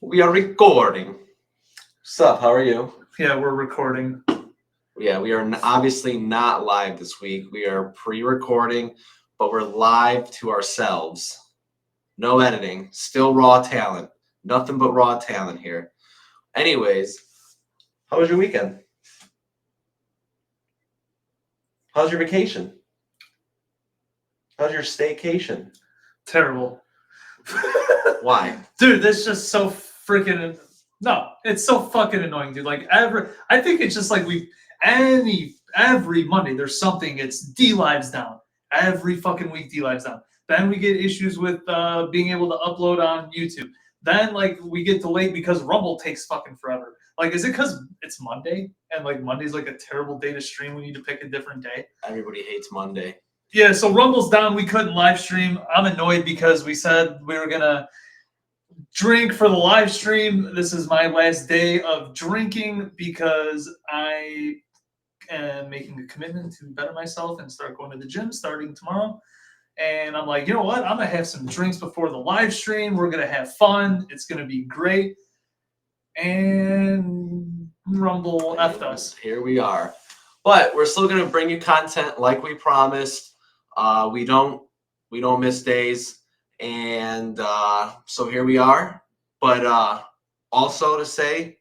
We are recording. Sup, how are you? Yeah, we're recording. Yeah, we are obviously not live this week. We are pre-recording, but we're live to ourselves. No editing, still raw talent. Nothing but raw talent here. Anyways, how was your weekend? How's your vacation? How's your staycation? Terrible. Why? Dude, that's just so freaking no, it's so fucking annoying, dude. Like I think it's just like every Monday there's something, it's D lives down. Every fucking week D lives down. Then we get issues with being able to upload on YouTube. Then like we get delayed because Rumble takes fucking forever. Like, is it because it's Monday and like Monday's like a terrible day to stream? We need to pick a different day. Everybody hates Monday. Yeah, so Rumble's down. We couldn't live stream. I'm annoyed because we said we were gonna drink for the live stream. This is my last day of drinking because I am making a commitment to better myself and start going to the gym starting tomorrow. And I'm like, you know what? I'm gonna have some drinks before the live stream. We're gonna have fun. It's gonna be great. And Rumble effed us. Here we are. But we're still gonna bring you content like we promised. We don't miss days, and so here we are. But also to say,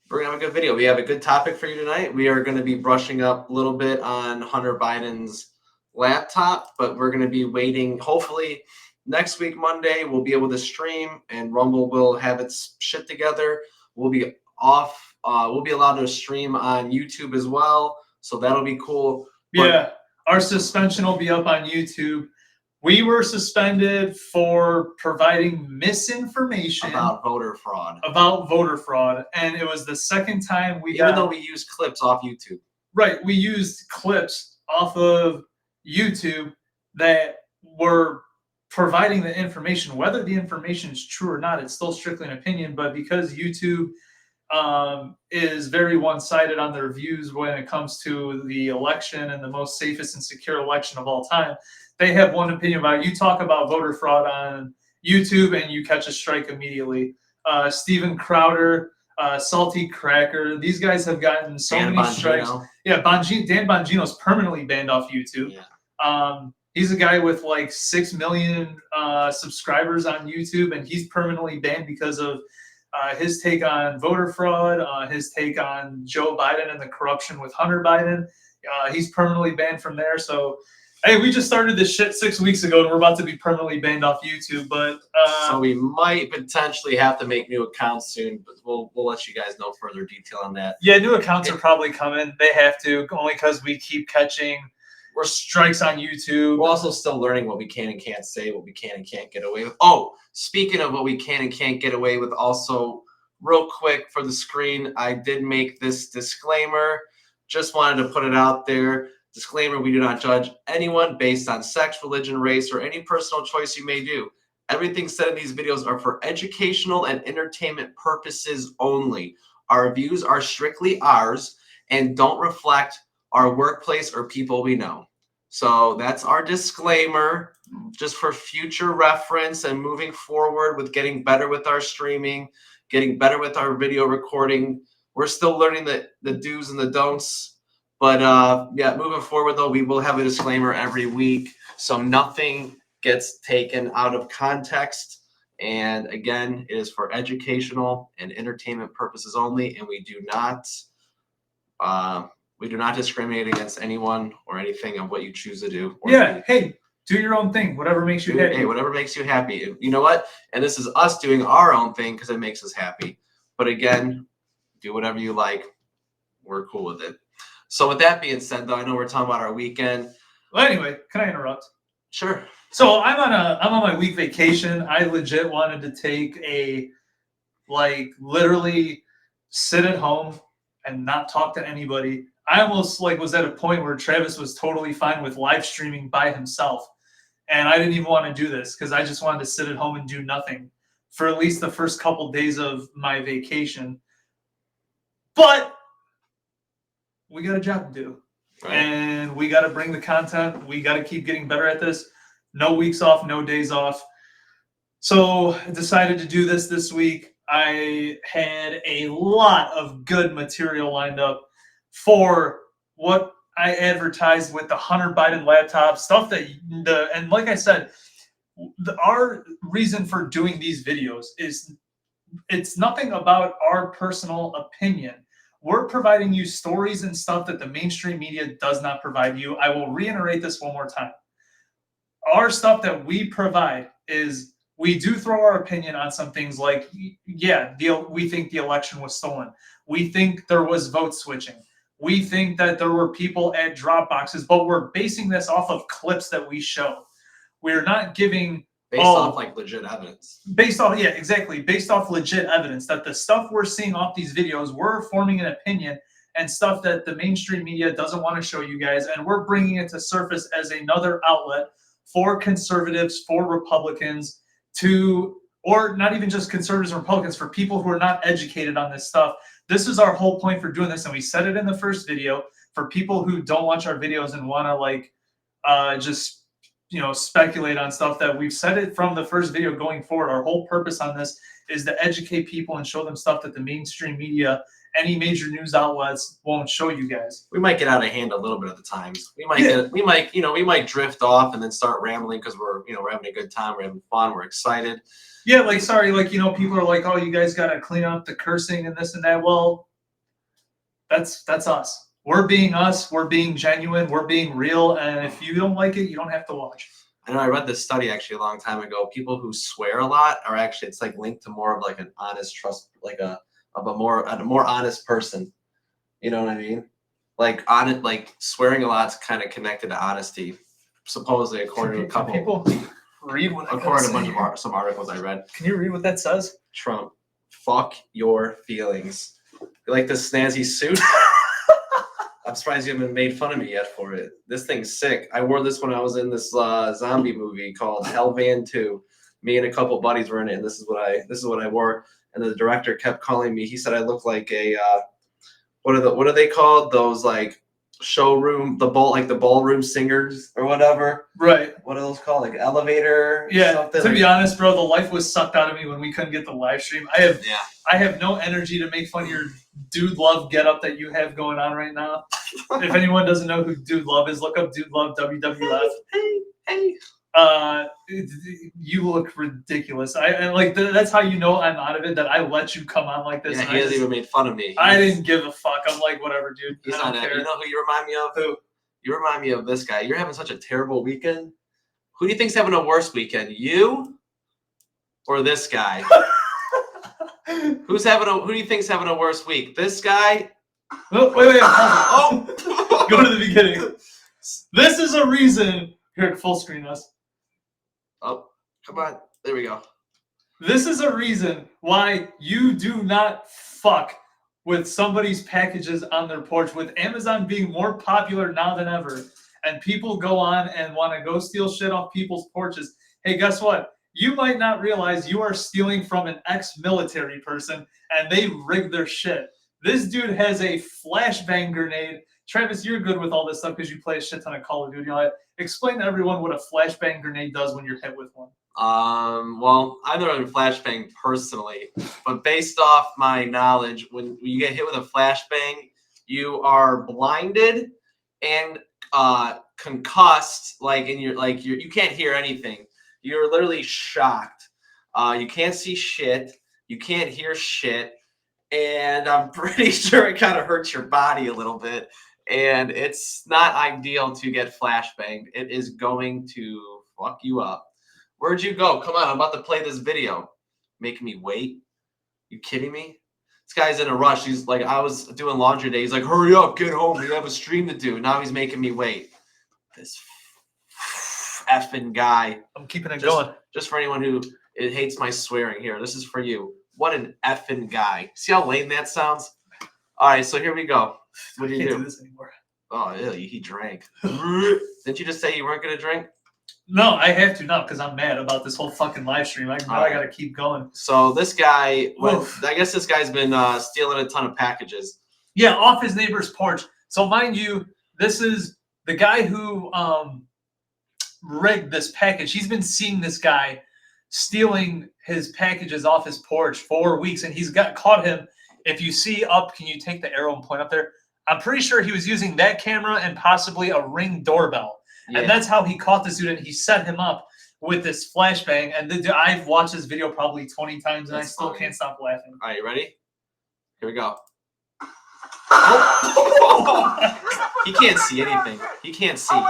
we're gonna have a good video. We have a good topic for you tonight. We are going to be brushing up a little bit on Hunter Biden's laptop, but we're going to be waiting. Hopefully, next week Monday we'll be able to stream, and Rumble will have its shit together. We'll be off. We'll be allowed to stream on YouTube as well, so that'll be cool. Yeah, our suspension will be up on YouTube. We were suspended for providing misinformation about voter fraud. And it was the second time even though we used clips off YouTube. Right, we used clips off of YouTube that were providing the information. Whether the information is true or not, it's still strictly an opinion. But because YouTube is very one-sided on their views when it comes to the election and the most safest and secure election of all time, they have one opinion about it. You talk about voter fraud on YouTube and you catch a strike immediately. Steven Crowder, Salty Cracker, these guys have gotten so many strikes. Yeah, Dan Bongino's permanently banned off YouTube. Yeah. He's a guy with like 6 million subscribers on YouTube, and he's permanently banned because of his take on voter fraud, his take on Joe Biden and the corruption with Hunter Biden. He's permanently banned from there. So, hey, we just started this shit 6 weeks ago, and we're about to be permanently banned off YouTube. But so we might potentially have to make new accounts soon, but we'll let you guys know further detail on that. Yeah, new accounts are probably coming. They have to, only because we keep catching strikes on YouTube. We're also still learning what we can and can't say, what we can and can't get away with. Oh, speaking of what we can and can't get away with, also real quick for the screen, I did make this disclaimer. Just wanted to put it out there. Disclaimer, we do not judge anyone based on sex, religion, race, or any personal choice you may do. Everything said in these videos are for educational and entertainment purposes only. Our views are strictly ours and don't reflect our workplace or people we know. So that's our disclaimer, just for future reference and moving forward with getting better with our streaming, getting better with our video recording. We're still learning the do's and the don'ts. But yeah, moving forward, though, we will have a disclaimer every week, so nothing gets taken out of context. And again, it is for educational and entertainment purposes only, and we do not discriminate against anyone or anything of what you choose to do. Yeah, hey, do your own thing, whatever makes you happy. Hey, whatever makes you happy. You know what? And this is us doing our own thing because it makes us happy. But again, do whatever you like. We're cool with it. So with that being said, though, I know we're talking about our weekend. Well, anyway, can I interrupt? Sure. So I'm on my week vacation. I legit wanted to take literally sit at home and not talk to anybody. I almost was at a point where Travis was totally fine with live streaming by himself. And I didn't even want to do this because I just wanted to sit at home and do nothing for at least the first couple days of my vacation. But we got a job to do. Right. And we got to bring the content. We got to keep getting better at this. No weeks off, no days off. So I decided to do this week. I had a lot of good material lined up for what I advertised with the Hunter Biden laptop stuff and like I said, our reason for doing these videos is it's nothing about our personal opinion. We're providing you stories and stuff that the mainstream media does not provide you. I will reiterate this one more time. Our stuff that we provide is we do throw our opinion on some things like, yeah, we think the election was stolen. We think there was vote switching. We think that there were people at drop boxes, but we're basing this off of clips that we show. We're not giving based off like legit evidence. Based off, yeah, exactly. Based off legit evidence that the stuff we're seeing off these videos, we're forming an opinion and stuff that the mainstream media doesn't want to show you guys, and we're bringing it to surface as another outlet for conservatives, for Republicans, or not even just conservatives and Republicans, for people who are not educated on this stuff. This is our whole point for doing this, and we said it in the first video. For people who don't watch our videos and want to just speculate on stuff, that we've said it from the first video going forward. Our whole purpose on this is to educate people and show them stuff that the mainstream media, any major news outlets won't show you guys. We might get out of hand a little bit at the times. We might drift off and then start rambling because we're having a good time, we're having fun, we're excited. Yeah, people are like, oh, you guys got to clean up the cursing and this and that. Well, that's us. We're being us. We're being genuine. We're being real. And if you don't like it, you don't have to watch. I know I read this study actually a long time ago. People who swear a lot are actually, it's like linked to more of like an honest trust, like a more honest person. You know what I mean? Like swearing a lot's kind of connected to honesty, supposedly, according to a couple people. Read what according to a bunch of some articles I read. Can you read what that says? Trump, fuck your feelings. You like this snazzy suit? I'm surprised you haven't made fun of me yet for it. This thing's sick. I wore this when I was in this zombie movie called Hellvan 2. Me and a couple buddies were in it, and this is what I wore. And the director kept calling me. He said I look like a what are they called? Those like showroom, the ballroom singers or whatever. Right. What are those called? Like elevator? Yeah. Something? To be honest, bro, the life was sucked out of me when we couldn't get the live stream. I have no energy to make fun of your Dude Love getup that you have going on right now. If anyone doesn't know who Dude Love is, look up Dude Love WWF. Hey. You look ridiculous. That's how you know I'm out of it, that I let you come on like this. Yeah, he hasn't even made fun of me. I didn't give a fuck. I'm like, whatever, dude. He's not it. You know who you remind me of? Who? You remind me of this guy. You're having such a terrible weekend. Who do you think's having a worse weekend? You or this guy? Who do you think's having a worse week? This guy? Oh, wait. Oh, go to the beginning. This is a reason. Here, full screen us. Oh, come on. There we go. This is a reason why you do not fuck with somebody's packages on their porch, with Amazon being more popular now than ever, and people go on and want to go steal shit off people's porches. Hey, guess what? You might not realize you are stealing from an ex-military person, and they rigged their shit. This dude has a flashbang grenade. Travis, you're good with all this stuff because you play a shit ton of Call of Duty. Explain to everyone what a flashbang grenade does when you're hit with one. Well, I've never done flashbang personally, but based off my knowledge, when you get hit with a flashbang, you are blinded and concussed, you can't hear anything. You're literally shocked. You can't see shit. You can't hear shit. And I'm pretty sure it kind of hurts your body a little bit. And it's not ideal to get flashbanged. It is going to fuck you up. Where'd you go? Come on, I'm about to play this video. Making me wait? You kidding me? This guy's in a rush. He's like, I was doing laundry day. He's like, hurry up, get home. We have a stream to do. Now he's making me wait. This effing guy. I'm keeping it going. Just for anyone who hates my swearing here, this is for you. What an effing guy. See how lame that sounds? All right, so here we go. What do you do? Do this anymore. Oh, ew, he drank. Didn't you just say you weren't going to drink? No, I have to now because I'm mad about this whole fucking live stream. I got to keep going. So this guy, I guess this guy's been stealing a ton of packages. Yeah, off his neighbor's porch. So mind you, this is the guy who rigged this package. He's been seeing this guy stealing his packages off his porch for weeks, and he's caught him. If you see up, can you take the arrow and point up there? I'm pretty sure he was using that camera and possibly a Ring doorbell. Yeah. And that's how he caught the student. He set him up with this flashbang. And I've watched this video probably 20 times, and I still can't stop laughing. All right, you ready? Here we go. Oh. He can't see anything. He can't see.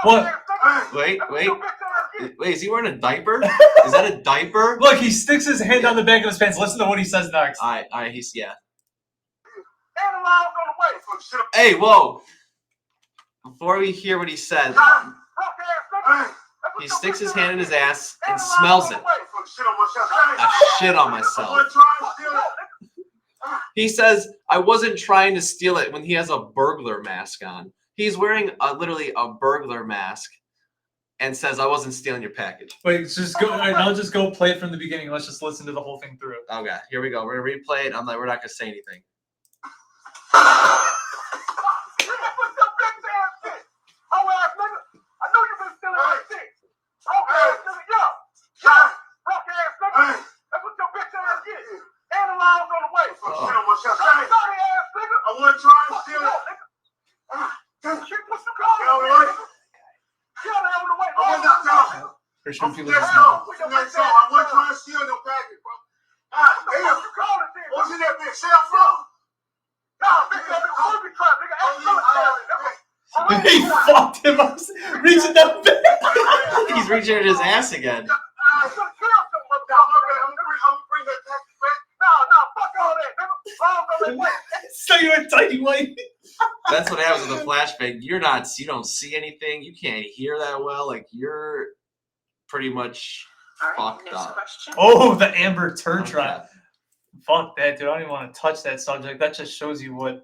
What? Wait. Is he wearing a diaper? Is that a diaper? Look, he sticks his hand on the back of his pants. Listen to what he says next. All right, he's, yeah. Hey, whoa. Before we hear what he says, he sticks his hand in his ass and smells it. I shit on myself. He says, I wasn't trying to steal it when he has a burglar mask on. He's wearing literally a burglar mask and says, I wasn't stealing your package. Wait, just go. I'll just go play it from the beginning. Let's just listen to the whole thing through. Okay, here we go. We're going to replay it. We're not going to say anything. Christian people just know. He fucked him up, reaching that back. He's reaching at his ass again. So you're a tiny white. That's what happens with a flashbang. You don't see anything. You can't hear that well. Like, you're pretty much fucked up. Oh, the Amber Turd trial. Fuck that, dude. I don't even want to touch that subject. That just shows you what.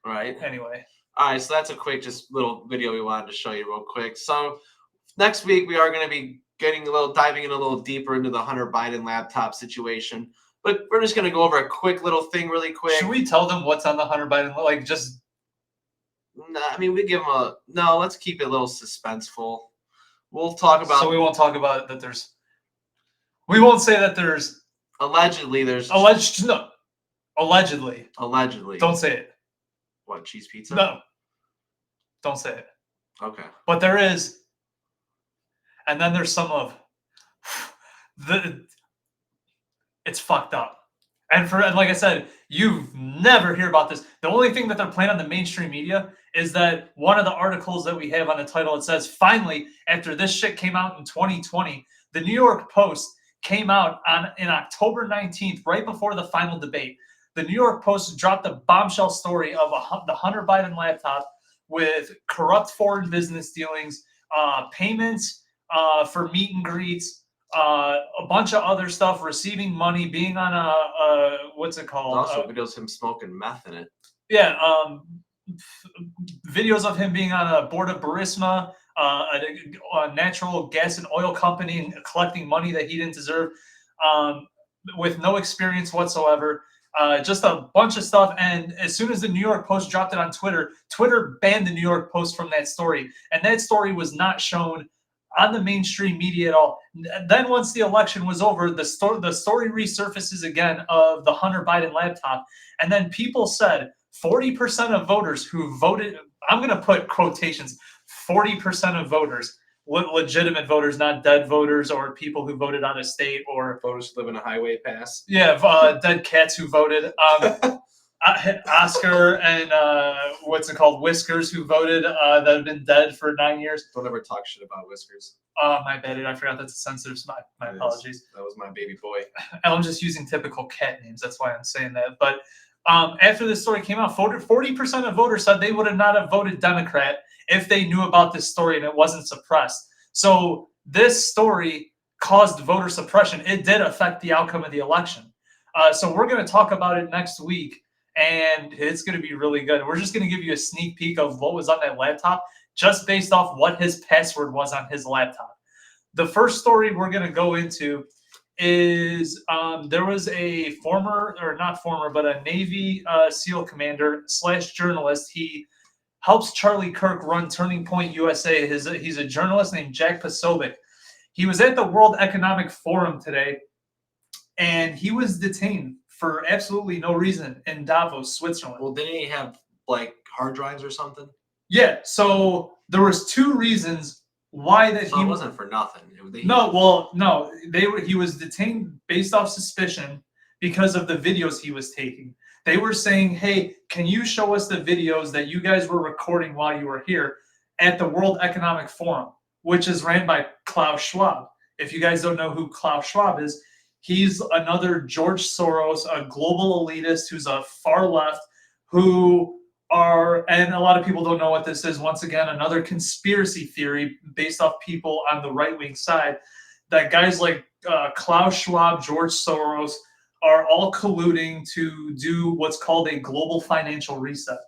Right. Anyway. All right, so that's a quick, just little video we wanted to show you real quick. So next week we are going to be diving in a little deeper into the Hunter Biden laptop situation. But we're just going to go over a quick little thing really quick. Should we tell them what's on the Hunter Biden? Like, just. Nah, I mean, we give them no, let's keep it a little suspenseful. We'll talk about. So we won't talk about that there's. We won't say that there's. Allegedly, there's. No. Allegedly. Allegedly. Don't say it. What, cheese pizza? No. Don't say it. Okay. But there is. And then there's some of it's fucked up. And like I said, you never hear about this. The only thing that they're playing on the mainstream media is that one of the articles that we have on the title, it says, finally, after this shit came out in 2020, the New York Post came out in October 19th, right before the final debate. The New York Post dropped a bombshell story of the Hunter Biden laptop with corrupt foreign business dealings, payments for meet and greets, a bunch of other stuff, receiving money, being on a what's it called? Also, videos of him smoking meth in it. Yeah, videos of him being on a board of Burisma, a natural gas and oil company, and collecting money that he didn't deserve, with no experience whatsoever. Just a bunch of stuff. And as soon as the New York Post dropped it on Twitter, Twitter banned the New York Post from that story. And that story was not shown on the mainstream media at all. Then once the election was over, the story resurfaces again of the Hunter Biden laptop. And then people said 40% of voters who voted, I'm going to put quotations, 40% of voters, legitimate voters, not dead voters or people who voted out of state or voters who live in a highway pass. Yeah, dead cats who voted. Oscar and what's it called, Whiskers, who voted that have been dead for 9 years. Don't ever talk shit about Whiskers. My bad, I forgot that's a sensitive. My apologies. That was my baby boy. And I'm just using typical cat names. That's why I'm saying that. But after this story came out, 40% of voters said they would not have voted Democrat if they knew about this story and it wasn't suppressed. So this story caused voter suppression. It did affect the outcome of the election. So we're going to talk about it next week, and it's going to be really good. We're just going to give you a sneak peek of what was on that laptop just based off what his password was on his laptop. The first story we're going to go into is there was a a Navy SEAL commander / journalist. He helps Charlie Kirk run Turning Point USA. He's a journalist named Jack Posobiec. He was at the World Economic Forum today, and he was detained for absolutely no reason in Davos, Switzerland. Well, didn't he have like hard drives or something? Yeah, so there was 2 reasons why that So it wasn't for nothing. He was detained based off suspicion because of the videos he was taking. They were saying, hey, can you show us the videos that you guys were recording while you were here at the World Economic Forum, which is ran by Klaus Schwab. If you guys don't know who Klaus Schwab is, he's another George Soros, a global elitist who's a far left, and a lot of people don't know what this is. Once again, another conspiracy theory based off people on the right-wing side, that guys like Klaus Schwab, George Soros, are all colluding to do what's called a global financial reset,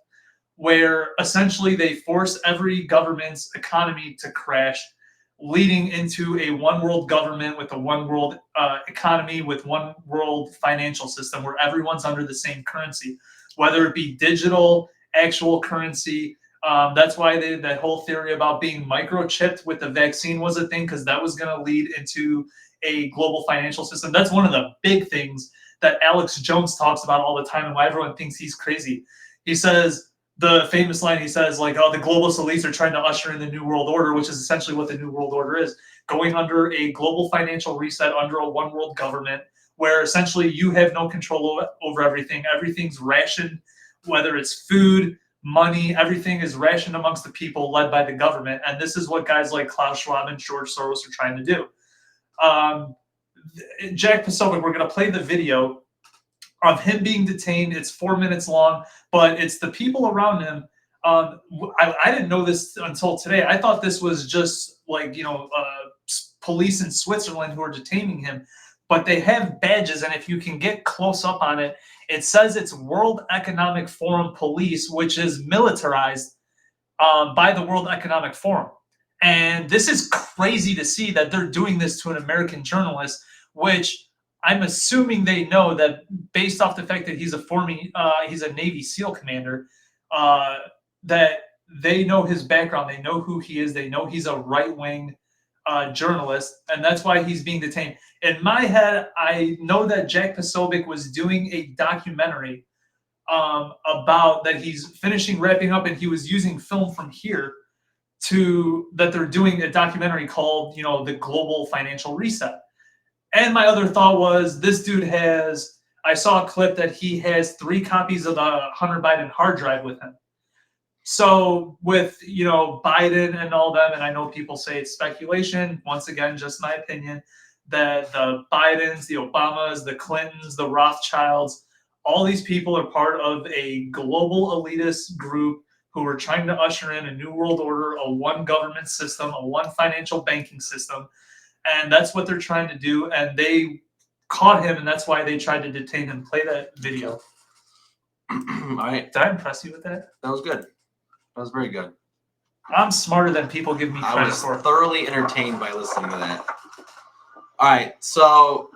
where essentially they force every government's economy to crash, leading into a one world government with a one world economy with one world financial system where everyone's under the same currency, whether it be digital, actual currency. That's why that whole theory about being microchipped with the vaccine was a thing, because that was going to lead into a global financial system. That's one of the big things that Alex Jones talks about all the time, and why everyone thinks he's crazy. He says, the famous line, he says, like, oh, the globalist elites are trying to usher in the New World Order, which is essentially what the New World Order is, going under a global financial reset, under a one world government, where essentially you have no control over everything. Everything's rationed, whether it's food, money, everything is rationed amongst the people, led by the government. And this is what guys like Klaus Schwab and George Soros are trying to do. Jack Posobiec, we're going to play the video of him being detained. It's 4 minutes long, but it's the people around him. I didn't know this until today. I thought this was just like, police in Switzerland who are detaining him, but they have badges. And if you can get close up on it, it says it's World Economic Forum police, which is militarized by the World Economic Forum. And this is crazy to see that they're doing this to an American journalist, which I'm assuming they know that based off the fact that he's a Navy SEAL commander, that they know his background, they know who he is, they know he's a right-wing journalist, and that's why he's being detained. In my head, I know that Jack Posobiec was doing a documentary about that he's wrapping up, and he was using film from here that they're doing a documentary called, The Global Financial Reset. And my other thought was, this dude I saw a clip that he has 3 copies of the Hunter Biden hard drive with him. So with, Biden and all them, and I know people say it's speculation, once again, just my opinion, that the Bidens, the Obamas, the Clintons, the Rothschilds, all these people are part of a global elitist group who are trying to usher in a new world order, a one government system, a one financial banking system. And that's what they're trying to do. And they caught him, and that's why they tried to detain him. Play that video. All right. Did I impress you with that? That was good. That was very good. I'm smarter than people give me credit for. I was thoroughly entertained by listening to that. All right, so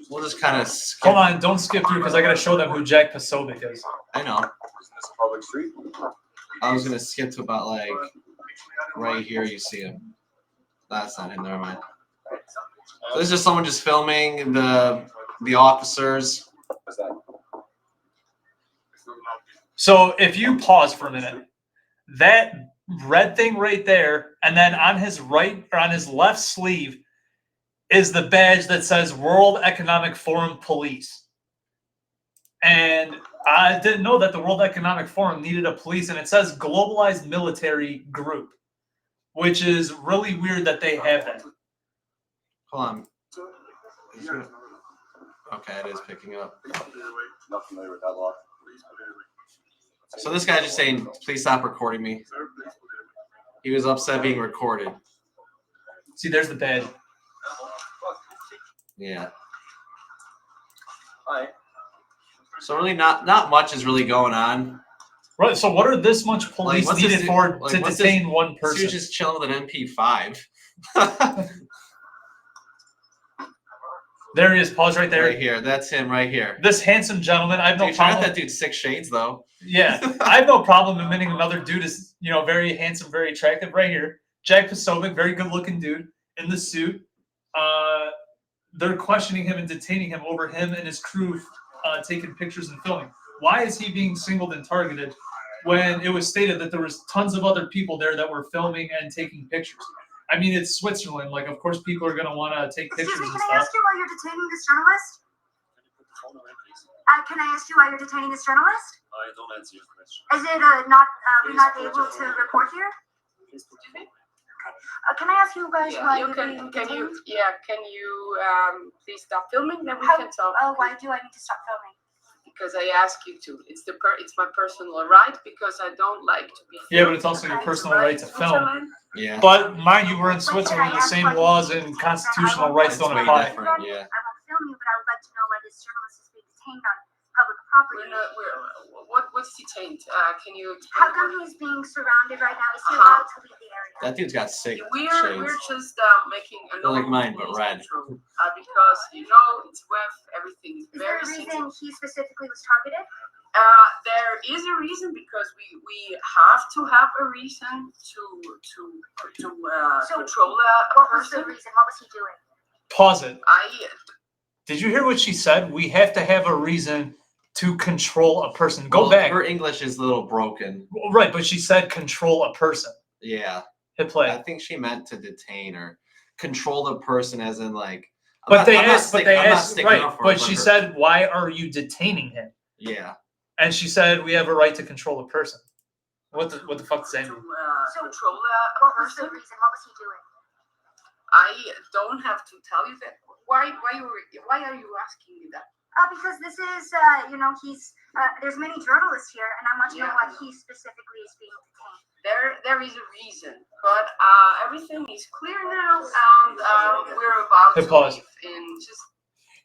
we'll just kind of skip. Hold on, don't skip through, because I got to show them who Jack Posobiec is. I know. Public street. I was going to skip to about, like, right here you see him. That's not him, never mind. So this is just someone just filming the officers. So if you pause for a minute, that red thing right there, and then on his right or on his left sleeve is the badge that says World Economic Forum Police. And I didn't know that the World Economic Forum needed a police, and it says Globalized Military Group, which is really weird that they have that. Hold on. Okay, it is picking up. Not familiar with that law. So this guy just saying, please stop recording me. He was upset being recorded. See, there's the badge. Yeah. Hi. So really not much is really going on. Right, so what are this much police Like, needed for to detain one He person? was just chilling with an MP5. There he is. Pause right there. Right here. That's him right here. This handsome gentleman. I have no Dude, check out problem. that dude's 6 shades though. Yeah, I have no problem admitting another dude is, very handsome, very attractive. Right here, Jack Posobiec, very good-looking dude in the suit. They're questioning him and detaining him over him and his crew taking pictures and filming. Why is he being singled and targeted when it was stated that there was tons of other people there that were filming and taking pictures? I mean, it's Switzerland. Like, of course, people are going to want to take pictures and Excuse me, stuff. can I ask you why you're detaining this journalist? Can I ask you why you're detaining this journalist? I don't answer your question. Is it we're not able to report here? Can I ask you guys why you're being detained? Can you please stop filming? Then we How- can talk. Why do I need to stop filming? Because I ask you to. It's my personal right because I don't like to be. Yeah, but filmed. it's also your And personal right to film. Switzerland. Yeah. But mind you, we're in Switzerland. The same laws and constitutional rights It's don't way apply. different, yeah. I won't film you, but I would like to know why this journalist is being detained on public property. What's detained? Can you How explain? come he's being surrounded right now? Is he Uh-huh. allowed to leave the area? That dude's got 6 We're shades. just making a They're like normal mine, but police red. control, because it's WEF. Everything is Is there very a reason sensitive. he specifically was targeted? There is a reason because we have to have a reason to control a What was the person. reason? What was he doing? Pause it. I Did you hear what she said? We have to have a reason to control a person. Go back. Her English is a little broken. Right, but she said control a person. Yeah. Hit play. I think she meant to detain or control the person, as in like. But they I'm not asked, sticking right, up for but her, she her- said, why are you detaining him? Yeah. And she said, we have a right to control a person. What the fuck does that to mean? control a What was the person. reason? What was he doing? I don't have to tell you that. Why are you asking me that? Because this is, he's, there's many journalists here, and I want to know why he specifically is being detained. There is a reason, but everything is clear now, and we're about Hit to pause. leave in just.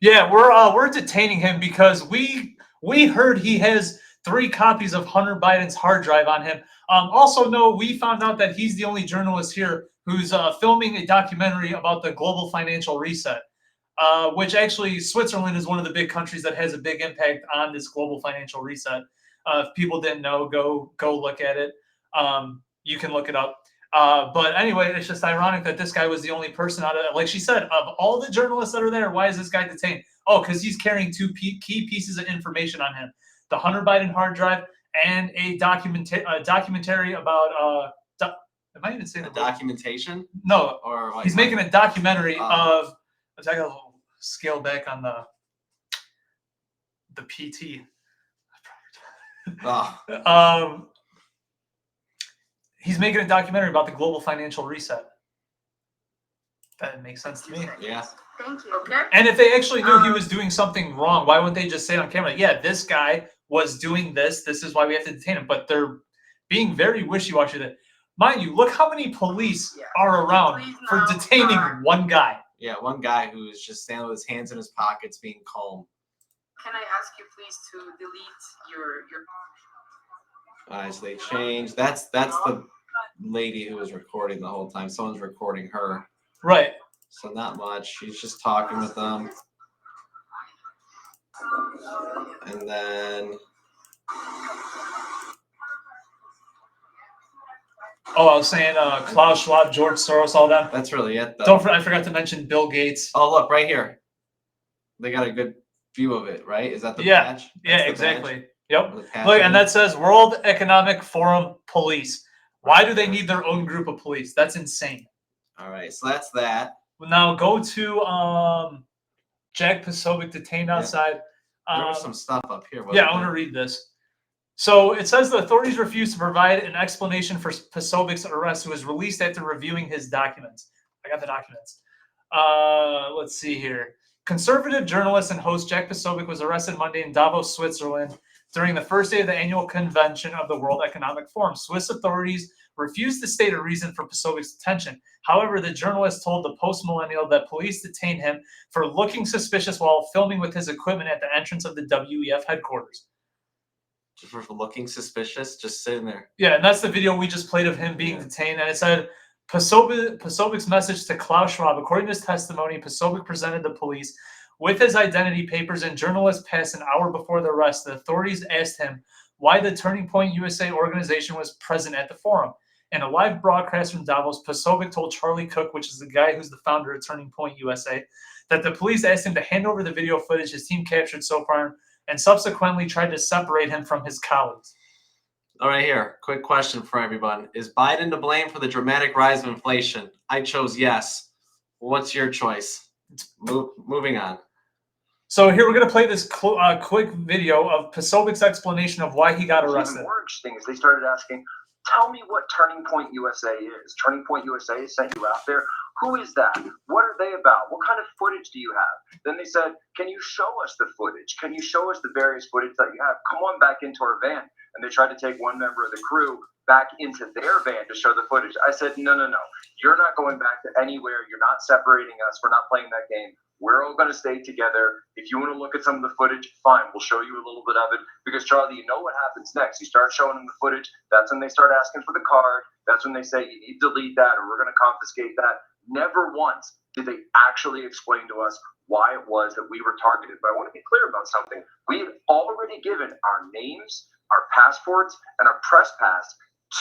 Yeah, we're detaining him because we heard he has 3 copies of Hunter Biden's hard drive on him. Also, we found out that he's the only journalist here who's filming a documentary about the global financial reset, which actually Switzerland is one of the big countries that has a big impact on this global financial reset. If people didn't know, go look at it. You can look it up. But anyway, it's just ironic that this guy was the only person out of, like she said, of all the journalists that are there, why is this guy detained? Oh, because he's carrying 2 key pieces of information on him: the Hunter Biden hard drive and a documentary about. Am I even saying The the word? documentation? No, Or like he's making a documentary Oh. of. I got a little scale back on the PT. Oh, He's making a documentary about the global financial reset. That makes sense to me. yeah. Thank you. Okay. And if they actually knew he was doing something wrong, why wouldn't they just say on camera, yeah, this guy was doing this. This is why we have to detain him. But they're being very wishy-washy. That, mind you, look how many police are around Please for now, detaining one guy. Yeah, one guy who's just standing with his hands in his pockets being calm. Can I ask you please to delete your Eyes, they change. That's the lady who was recording the whole time. Someone's recording her. Right. So not much. She's just talking with them. And then Oh, I was saying Klaus Schwab, George Soros, all that. that's really it though. I forgot to mention Bill Gates. Oh, look, right here. They got a good view of it, right? Is that the Yeah. badge? That's Yeah, the exactly. badge? Yep. Or the patch Look, on and it? that says World Economic Forum Police. Why do they need their own group of police? That's insane. All right, so that's that. Now go to Jack Posobiec detained outside. There was some stuff up here. Yeah, wasn't I want to there? read this. So it says the authorities refused to provide an explanation for Posobiec's arrest, who was released after reviewing his documents. I got the documents. Let's see here. Conservative journalist and host Jack Posobiec was arrested Monday in Davos, Switzerland, during the first day of the annual convention of the World Economic Forum. Swiss authorities refused to state a reason for Posobiec's detention. However, the journalist told the Post-Millennial that police detained him for looking suspicious while filming with his equipment at the entrance of the WEF headquarters. Just for looking suspicious, just sitting there. Yeah, and that's the video we just played of him being detained. And it said, Posobiec's message to Klaus Schwab. According to his testimony, Posobiec presented the police With his identity papers and journalists passed an hour before the arrest, the authorities asked him why the Turning Point USA organization was present at the forum. In a live broadcast from Davos, Posobiec told Charlie Cook, which is the guy who's the founder of Turning Point USA, that the police asked him to hand over the video footage his team captured so far and subsequently tried to separate him from his colleagues. All right, here, quick question for everyone. Is Biden to blame for the dramatic rise of inflation? I chose yes. What's your choice? Moving on. So here we're going to play this quick video of Posobiec's explanation of why he got arrested. Even more interesting is they started asking, tell me what Turning Point USA is. Turning Point USA sent you out there. Who is that? What are they about? What kind of footage do you have? Then they said, can you show us the footage? Can you show us the various footage that you have? Come on back into our van. And they tried to take one member of the crew back into their van to show the footage. I said, no. You're not going back to anywhere. You're not separating us. We're not playing that game. We're all going to stay together. If you want to look at some of the footage, fine. We'll show you a little bit of it. Because, Charlie, you know what happens next. You start showing them the footage. That's when they start asking for the card. That's when they say, you need to delete that or we're going to confiscate that. Never once did they actually explain to us why it was that we were targeted. But I want to be clear about something. We had already given our names, our passports, and our press pass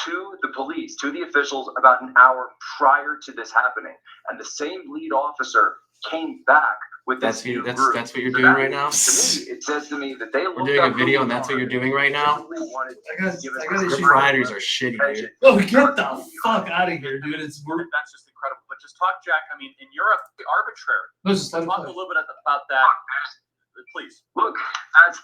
to the police, to the officials, about an hour prior to this happening. And the same lead officer came back with this new group. That's what you're doing right now? To me, it says to me that they We're doing a video and that's what you're doing right now? I got Your priorities are shitty, dude. Oh, get the fuck out of here, dude. It's That's just incredible. But just talk, Jack. I mean, in Europe, the arbitrary. Let's just let it Talk a play. little bit about that, please. Look,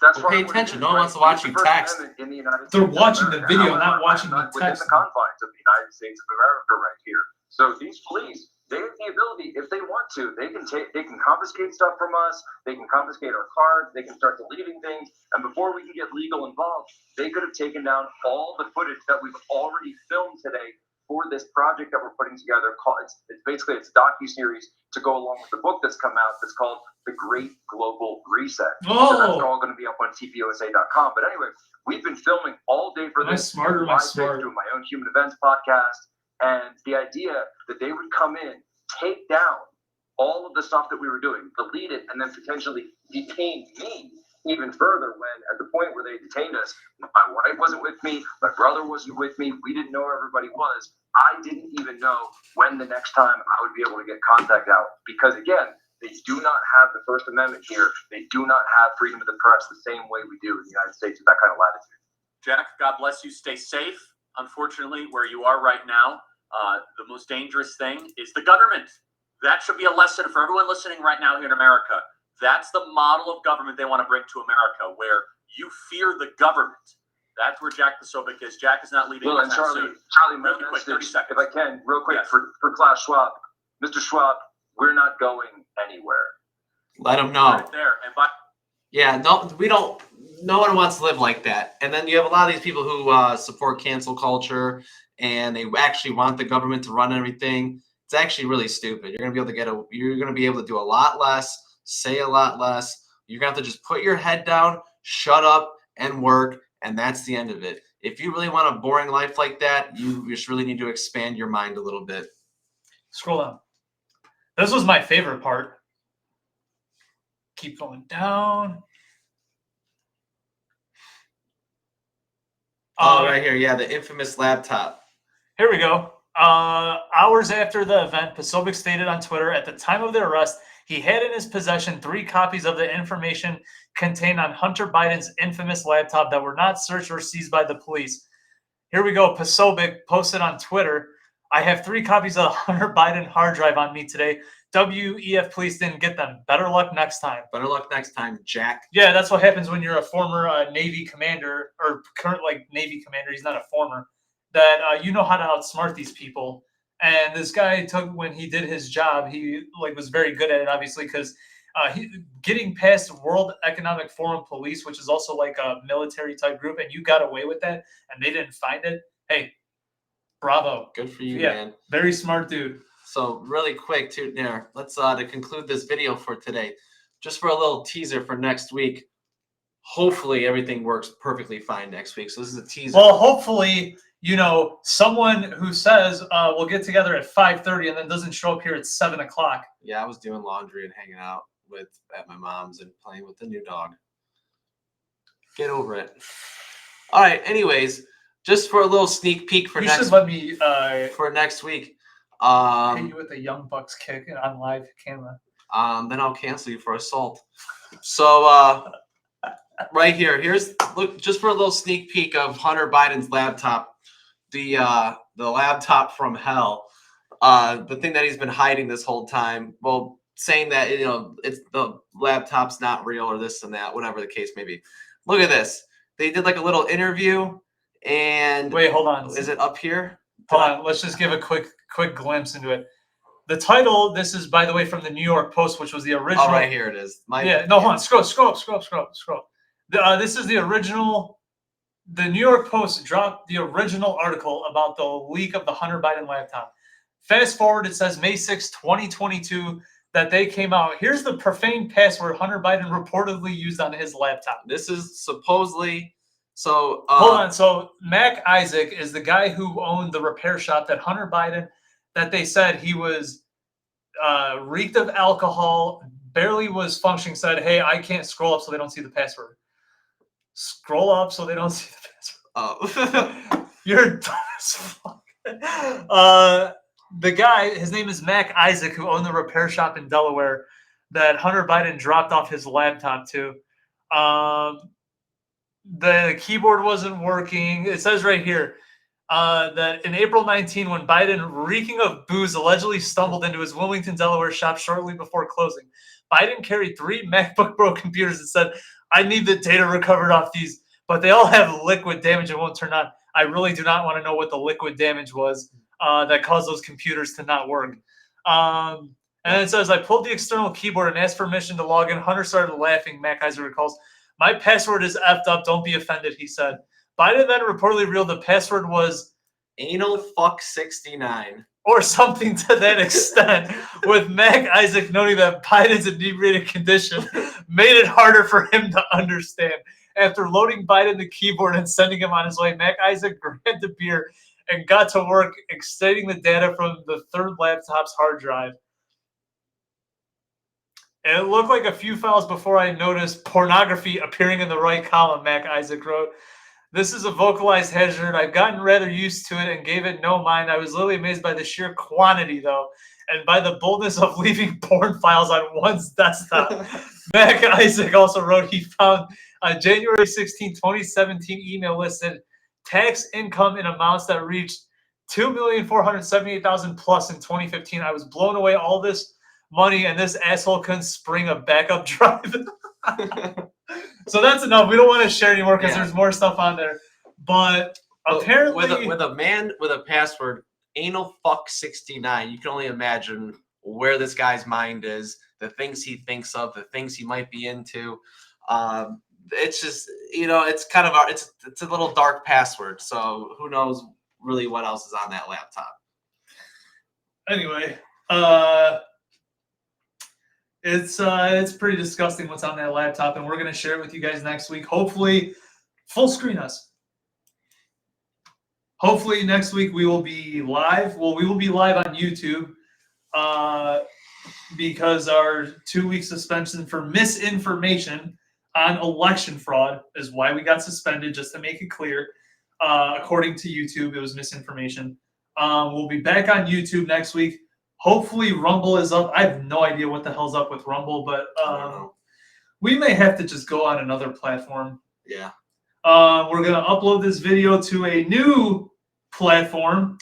that's Well, pay attention. No one wants to watch you text. In the United They're States watching of the America. video, not However, watching I'm the within text. the confines of the United States of America right here. So these police, they have the ability, if they want to, they can confiscate stuff from us. They can confiscate our cards. They can start deleting things. And before we can get legal involved, they could have taken down all the footage that we've already filmed today for this project that we're putting together. It's basically a docu-series to go along with the book that's come out that's called The Great Global Reset. So that's all going to be up on tpusa.com. But anyway, we've been filming all day for Am I this. smart or am I Live smart? doing my own human events podcast. And the idea that they would come in, take down all of the stuff that we were doing, delete it, and then potentially detain me even further when at the point where they detained us, my wife wasn't with me, my brother wasn't with me, we didn't know where everybody was. I didn't even know when the next time I would be able to get contact out. Because again, they do not have the First Amendment here. They do not have freedom of the press the same way we do in the United States with that kind of latitude. Jack, God bless you. Stay safe. Unfortunately, where you are right now, the most dangerous thing is the government. That should be a lesson for everyone listening right now here in America. That's the model of government they want to bring to America, where you fear the government. That's where Jack Posobiec is. Jack is not leaving. Well, and Charlie, my Really quick, 30 message, seconds. if I can, real quick, Yes. for Klaus Schwab. Mr. Schwab, we're not going anywhere. Let them know. Right there. And by Yeah, no one wants to live like that. And then you have a lot of these people who support cancel culture and they actually want the government to run everything. It's actually really stupid. You're going to be able to do a lot less, say a lot less. You're going to have to just put your head down, shut up, and work, and that's the end of it. If you really want a boring life like that, you just really need to expand your mind a little bit. Scroll down. This was my favorite part. Keep going down. Right here. Yeah, the infamous laptop. Here we go. Hours after the event, Posobiec stated on Twitter, at the time of the arrest, he had in his possession 3 copies of the information contained on Hunter Biden's infamous laptop that were not searched or seized by the police. Here we go. Posobiec posted on Twitter, I have 3 copies of the Hunter Biden hard drive on me today. WEF police didn't get them. Better luck next time. Better luck next time, Jack. Yeah, that's what happens when you're a former Navy commander or current Navy commander. He's not a former. That you know how to outsmart these people. And this guy when he did his job, he was very good at it, obviously, because getting past World Economic Forum police, which is also like a military type group, and you got away with that, and they didn't find it. Hey, bravo. Good for you, Yeah, man. very smart dude. So really quick too, there. Let's to conclude this video for today, just for a little teaser for next week. Hopefully everything works perfectly fine next week. So this is a teaser. Well, hopefully, someone who says we'll get together at 5:30 and then doesn't show up here at 7 o'clock. Yeah, I was doing laundry and hanging out. at my mom's and playing with the new dog. Get over it. All right. Anyways, just for a little sneak peek for You next should let me next week. hit you with a Young Bucks kick on live camera. Then I'll cancel you for assault. So right here's look just for a little sneak peek of Hunter Biden's laptop, the laptop from hell, the thing that he's been hiding this whole time. Well, saying that it's the laptop's not real or this and that, whatever the case may be. Look at this. They did like a little interview, and Wait, hold on. Is it up here? Hold on. Let's just give a quick glimpse into it. The title. This is, by the way, from the New York Post, which was the original. Oh, right here it is. Hold on. Scroll up. This is the original. The New York Post dropped the original article about the leak of the Hunter Biden laptop. Fast forward, it says May 6, 2022, that they came out. Here's the profane password Hunter Biden reportedly used on his laptop. This is supposedly so. Hold on. So Mac Isaac is the guy who owned the repair shop that Hunter Biden, that they said he was reeked of alcohol, barely was functioning, said, hey, I can't scroll up so they don't see the password. Scroll up so they don't see the password. Oh. You're dumb as fuck. The guy, his name is Mac Isaac, who owned the repair shop in Delaware that Hunter Biden dropped off his laptop to. The keyboard wasn't working. It says right here that in April 19, when Biden, reeking of booze, allegedly stumbled into his Wilmington, Delaware shop shortly before closing, Biden carried 3 MacBook Pro computers and said, I need the data recovered off these, but they all have liquid damage and won't turn on. I really do not want to know what the liquid damage was that caused those computers to not work. And it says, I pulled the external keyboard and asked permission to log in. Hunter started laughing, Mac Isaac recalls. My password is effed up. Don't be offended, he said. Biden then reportedly revealed the password was anal fuck 69. Or something to that extent, with Mac Isaac noting that Biden's inebriated condition made it harder for him to understand. After loading Biden the keyboard and sending him on his way, Mac Isaac grabbed a beer and got to work extracting the data from the third laptop's hard drive. And it looked like a few files before I noticed pornography appearing in the right column, Mac Isaac wrote. This is a vocalized hazard. I've gotten rather used to it and gave it no mind. I was literally amazed by the sheer quantity, though, and by the boldness of leaving porn files on one's desktop. Mac Isaac also wrote he found a January 16, 2017 email listed tax income in amounts that reached $2,478,000 plus in 2015. I was blown away. All this money, and this asshole couldn't spring a backup drive. So that's enough. We don't want to share anymore because there's more stuff on there. But apparently, with a man with a password anal fuck 69, you can only imagine where this guy's mind is, the things he thinks of, the things he might be into. It's just it's kind of it's a little dark password. So who knows really what else is on that laptop. Anyway, it's pretty disgusting what's on that laptop, and we're gonna share it with you guys next week. Hopefully, full screen us. Hopefully next week we will be live. Well, we will be live on YouTube because our 2-week suspension for misinformation on election fraud is why we got suspended. Just to make it clear, according to YouTube, it was misinformation. We'll be back on YouTube next week. Hopefully Rumble is up. I have no idea what the hell's up with Rumble, but we may have to just go on another platform. Yeah. We're going to upload this video to a new platform.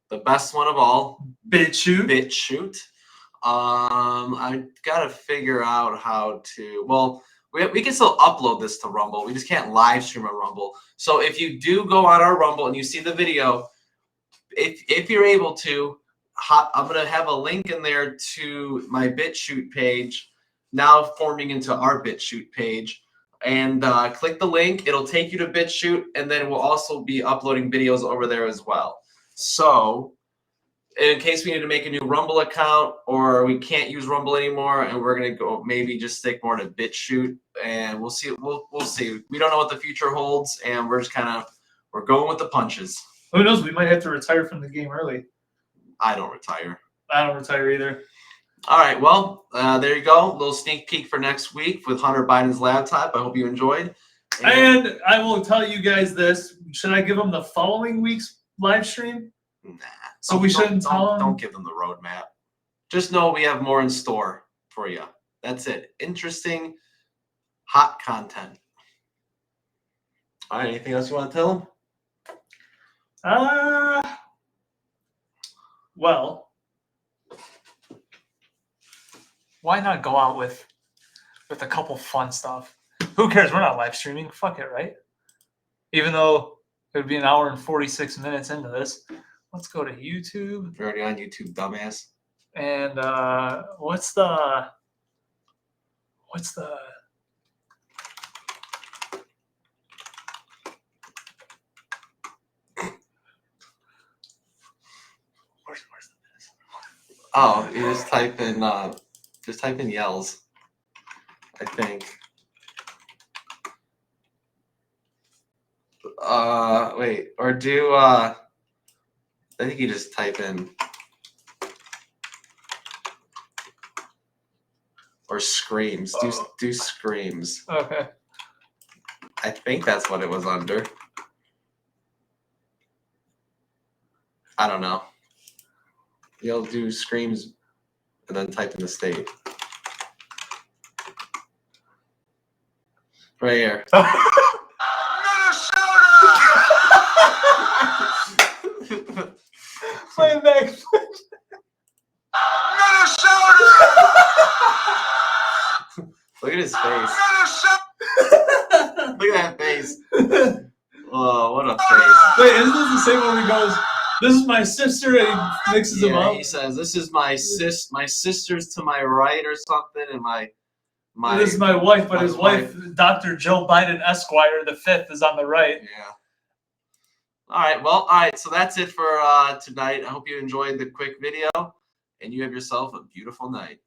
The best one of all. BitChute. I got to figure out how to... Well, we can still upload this to Rumble. We just can't live stream on Rumble. So if you do go on our Rumble and you see the video, if you're able to, I'm going to have a link in there to my BitChute page, now forming into our BitChute page. And click the link. It'll take you to BitChute, and then we'll also be uploading videos over there as well. So in case we need to make a new Rumble account or we can't use Rumble anymore and we're going to go maybe just stick more to BitChute, and we'll see. We'll see. We don't know what the future holds, and we're just we're going with the punches. Who knows? We might have to retire from the game early. I don't retire. I don't retire either. All right, well, there you go. A little sneak peek for next week with Hunter Biden's laptop. I hope you enjoyed. And I will tell you guys this. Should I give them the following week's live stream? Nah. So we shouldn't tell them? Don't give them the roadmap. Just know we have more in store for you. That's it. Interesting, hot content. All right, anything else you want to tell them? Well, why not go out with a couple fun stuff? Who cares? We're not live streaming. Fuck it, right? Even though it would be an hour and 46 minutes into this. Let's go to YouTube. You're already on YouTube, dumbass. And what's the where's the Oh, you just type in yells, I think. Wait, or do I think you just type in or screams. Do screams. Okay. I think that's what it was under. I don't know. You'll do screams and then type in the state. Right here. Play it back. Look at his face. Look at that face. Oh, what a face. Wait, isn't this the same one where he goes, "This is my sister," and he mixes them up? He says, "This is my sister's to my right," or something, and my This is my wife, but my his wife, Dr. Joe Biden Esquire, the 5th, is on the right. Yeah. All right. Well, all right. So that's it for tonight. I hope you enjoyed the quick video, and you have yourself a beautiful night.